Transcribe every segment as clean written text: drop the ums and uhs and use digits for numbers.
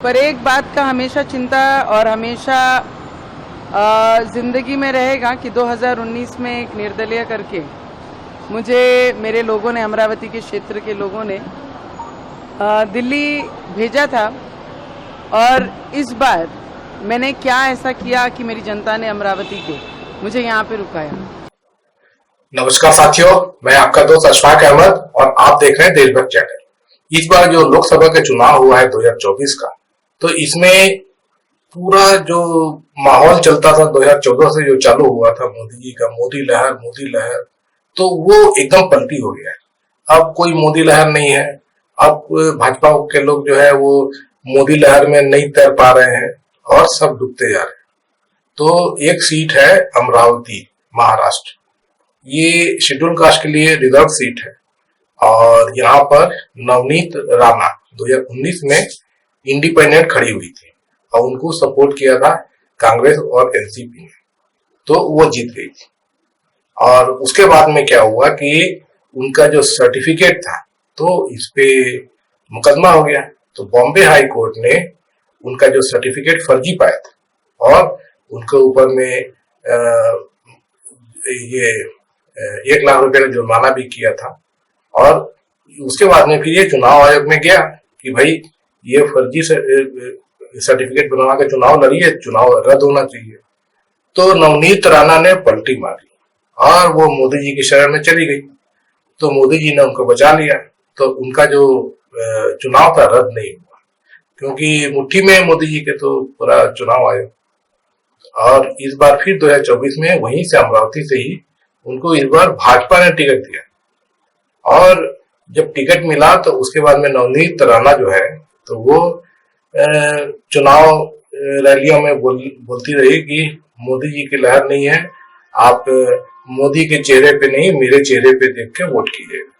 पर एक बात का हमेशा चिंता और हमेशा ज़िंदगी में रहेगा कि 2019 में एक निर्दलीय करके मुझे मेरे लोगों ने, अमरावती के क्षेत्र के लोगों ने दिल्ली भेजा था। और इस बार मैंने क्या ऐसा किया कि मेरी जनता ने अमरावती को मुझे यहाँ पे रुकाया। नमस्कार साथियों, मैं आपका दोस्त अशफाक अहमद और आप देख रहे हैं देशभक्त चैनल। इस बार जो लोकसभा का चुनाव हुआ है 2024 का, तो इसमें पूरा जो माहौल चलता था 2014 से जो चालू हुआ था मोदी जी का, मोदी लहर, तो वो एकदम पलटी हो गया है। अब कोई मोदी लहर नहीं है। अब भाजपा के लोग जो है वो मोदी लहर में नहीं तैर पा रहे हैं और सब डूबते जा रहे हैं। तो एक सीट है अमरावती, महाराष्ट्र। ये शेड्यूल कास्ट के लिए रिजर्व सीट है और यहाँ पर नवनीत राणा 2019 में इंडिपेंडेंट खड़ी हुई थी और उनको सपोर्ट किया था कांग्रेस और एनसीपी ने, तो वो जीत गई थी। और उसके बाद में क्या हुआ कि उनका जो सर्टिफिकेट था तो इस पे मुकदमा हो गया। तो बॉम्बे हाई कोर्ट ने उनका जो सर्टिफिकेट फर्जी पाया था और उनके ऊपर में ये 1 लाख रुपए का जुर्माना भी किया था। और उसके बाद में फिर ये चुनाव आयोग में गया कि भाई ये फर्जी सर्टिफिकेट बनवा के चुनाव लड़ी है, चुनाव रद्द होना चाहिए। तो नवनीत राणा ने पलटी मारी और वो मोदी जी की शरण में चली गई। तो मोदी जी ने उनको बचा लिया, तो उनका जो चुनाव था रद्द नहीं हुआ, क्योंकि मुट्ठी में मोदी जी के तो पूरा चुनाव आयोग। और इस बार फिर 2024 में वहीं से, अमरावती से ही उनको इस बार भाजपा ने टिकट दिया। और जब टिकट मिला तो उसके बाद में नवनीत राणा जो है तो वो चुनाव रैलियों में बोलती रही कि मोदी जी की लहर नहीं है, आप मोदी के चेहरे पे नहीं मेरे चेहरे पे देख के वोट कीजिएगा।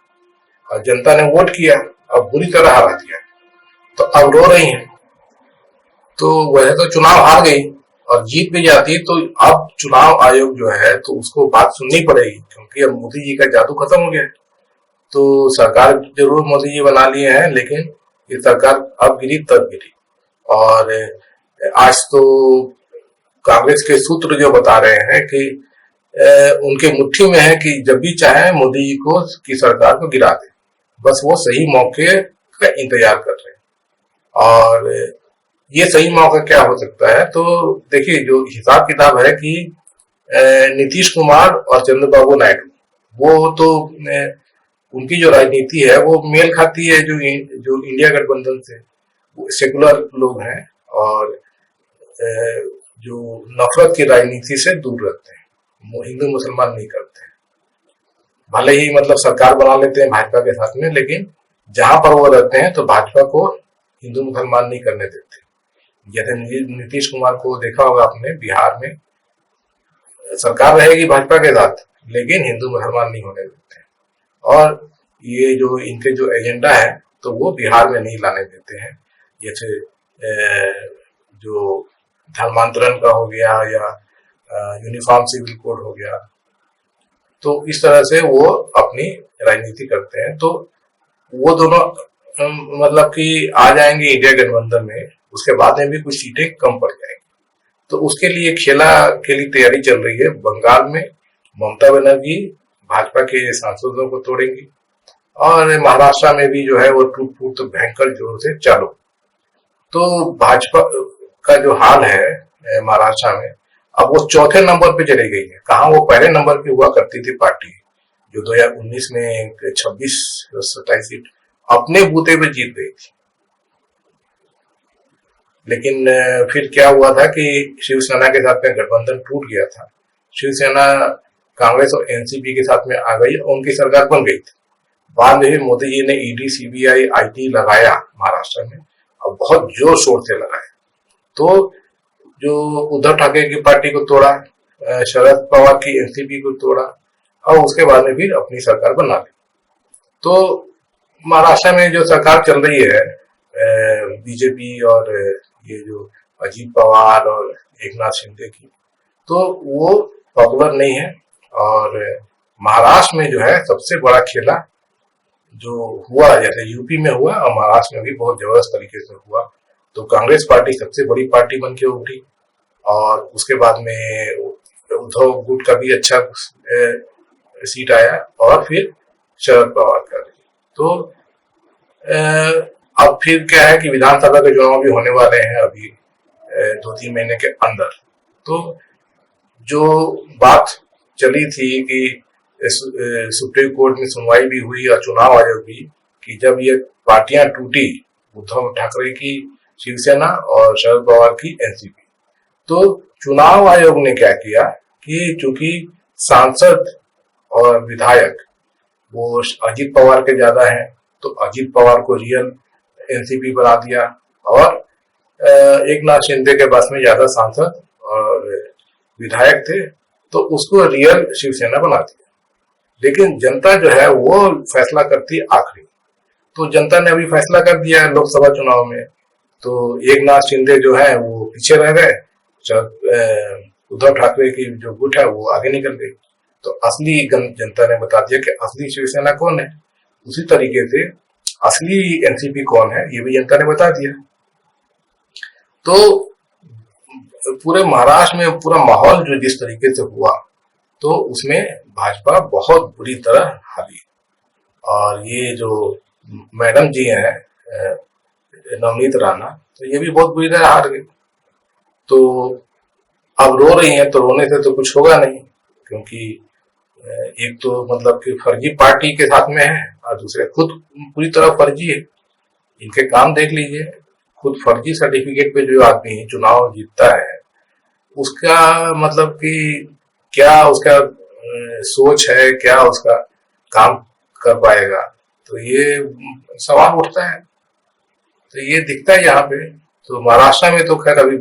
और जनता ने वोट किया और बुरी तरह हरा दिया, तो अब रो रही हैं। तो वैसे तो चुनाव हार गई और जीत भी जाती, तो अब चुनाव आयोग जो है तो उसको बात सुननी पड़ेगी, क्योंकि अब मोदी जी का जादू खत्म हो गया है। तो सरकार जरूर मोदी जी बना लिए हैं, लेकिन ये सरकार अब गिरी तब गिरी। और आज तो कांग्रेस के सूत्र जो बता रहे हैं कि उनके मुट्ठी में है कि जब भी चाहे मोदी जी को की सरकार को गिरा दे, बस वो सही मौके का इंतजार कर रहे हैं। और ये सही मौका क्या हो सकता है, तो देखिए जो हिसाब किताब है कि नीतीश कुमार और चंद्रबाबू नायडू, वो तो उनकी जो राजनीति है वो मेल खाती है जो इंडिया गठबंधन से। वो सेकुलर लोग हैं और जो नफरत की राजनीति से दूर रहते हैं, हिंदू मुसलमान नहीं करते हैं। भले ही मतलब सरकार बना लेते हैं भाजपा के साथ में, लेकिन जहां पर वो रहते हैं तो भाजपा को हिंदू मुसलमान नहीं करने देते। जैसे नीतीश कुमार को देखा होगा आपने, बिहार में सरकार रहेगी भाजपा के साथ लेकिन हिंदू मुसलमान नहीं होने देते। और ये जो इनके जो एजेंडा है तो वो बिहार में नहीं लाने देते हैं। जैसे जो धर्मांतरण का हो गया या यूनिफॉर्म सिविल कोड हो गया, तो इस तरह से वो अपनी राजनीति करते हैं। तो वो दोनों मतलब कि आ जाएंगे इंडिया गठबंधन में, उसके बाद में भी कुछ सीटें कम पड़ जाएंगी। तो उसके लिए खेला के लिए तैयारी चल रही है। बंगाल में ममता बनर्जी भाजपा के सांसदों को तोड़ेंगी और महाराष्ट्र में भी जो है वो टूट फूट तो भयंकर जोर से चालू। तो भाजपा का जो हाल है महाराष्ट्र में, अब वो चौथे नंबर पे चली गई है। कहाँ वो पहले नंबर पे हुआ करती थी पार्टी, जो 2019 में 26-27 सीट अपने बूते पे जीत गई थी। लेकिन फिर क्या हुआ था कि शिवसेना के साथ में गठबंधन टूट गया था। शिवसेना कांग्रेस और एनसीपी के साथ में आ गई और उनकी सरकार बन गई थी। बाद में मोदी जी ने ईडी, सीबीआई, आईटी लगाया महाराष्ट्र में और बहुत जोर शोर से लगाया। तो जो उद्धव ठाकरे की पार्टी को तोड़ा, शरद पवार की एनसीपी को तोड़ा और उसके बाद में फिर अपनी सरकार बना ली। तो महाराष्ट्र में जो सरकार चल रही है बीजेपी और ये जो अजीत पवार और एकनाथ शिंदे की, तो वो पॉपुलर नहीं है। और महाराष्ट्र में जो है सबसे बड़ा खेला जो हुआ, जैसे यूपी में हुआ और महाराष्ट्र में भी बहुत जबरदस्त तरीके से हुआ। तो कांग्रेस पार्टी सबसे बड़ी पार्टी बन के उठी, और उसके बाद में उद्धव गुट का भी अच्छा सीट आया, और फिर शरद पवार का भी। तो अब फिर क्या है कि विधानसभा के चुनाव भी होने वाले हैं अभी 2-3 महीने के अंदर। तो जो बात चली थी कि सुप्रीम कोर्ट में सुनवाई भी हुई और चुनाव आयोग भी, कि जब ये पार्टियां टूटी, उद्धव ठाकरे की शिवसेना और शरद पवार की एनसीपी, तो चुनाव आयोग ने क्या किया कि चूंकि सांसद और विधायक वो अजीत पवार के ज्यादा हैं, तो अजीत पवार को रियल एनसीपी बना दिया, और एक नाथ शिंदे के पास में ज्यादा सांसद और विधायक थे, तो उसको रियल शिवसेना बना दिया। लेकिन जनता जो है वो फैसला करती आखिरी। तो जनता ने अभी फैसला कर दिया है लोकसभा चुनाव में, तो एक नाथ शिंदे जो है वो पीछे रह गए, उद्धव ठाकरे की जो गुट है वो आगे निकल गई। तो असली जनता ने बता दिया कि असली शिवसेना कौन है। उसी तरीके से असली एनसीपी कौन है ये भी जनता ने बता दिया। तो पूरे महाराष्ट्र में पूरा माहौल जो जिस तरीके से हुआ, तो उसमें भाजपा बहुत बुरी तरह हारी। और ये जो मैडम जी हैं नवनीत राणा, तो ये भी बहुत बुरी तरह हार गई। तो अब रो रही हैं, तो रोने से तो कुछ होगा नहीं, क्योंकि एक तो मतलब कि फर्जी पार्टी के साथ में है, और दूसरे खुद पूरी तरह फर्जी है। इनके काम देख लीजिए, खुद फर्जी सर्टिफिकेट पे जो आदमी चुनाव जीतता है, उसका मतलब कि क्या उसका सोच है, क्या उसका काम कर पाएगा, तो ये सवाल उठता है। तो ये दिखता है यहाँ पे। तो महाराष्ट्र में तो खैर अभी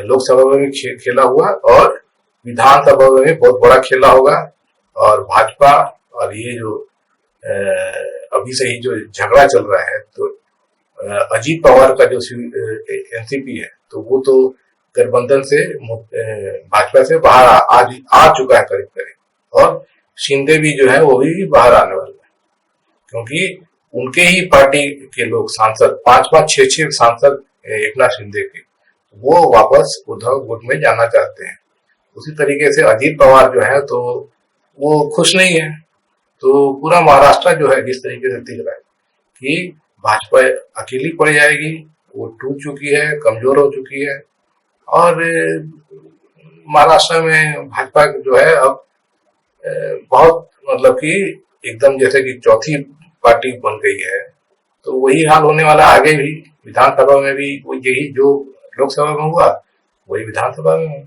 लोकसभा में भी खेला हुआ, और विधानसभा में भी बहुत बड़ा खेला होगा। और भाजपा और ये जो अभी से ही जो झगड़ा चल रहा है, तो अजीत पवार का जो एनसीपी है, तो वो तो गठबंधन से भाजपा से बाहर आ चुका है करीब करीब, और शिंदे भी जो है वो भी बाहर आने वाला है, क्योंकि उनके ही पार्टी के लोग सांसद 5-5, 6-6 सांसद एक नाथ शिंदे के, वो वापस उद्धव गुट में जाना चाहते हैं। उसी तरीके से अजीत पवार जो है तो वो खुश नहीं है। तो पूरा महाराष्ट्र जो है जिस तरीके से दिख रहा है कि भाजपा अकेली पड़ जाएगी, वो टूट चुकी है, कमजोर हो चुकी है। और महाराष्ट्र में भाजपा जो है अब बहुत मतलब कि एकदम जैसे कि चौथी पार्टी बन गई है। तो वही हाल होने वाला आगे भी, विधानसभा में भी वो यही जो लोकसभा में हुआ वही विधानसभा में हुआ।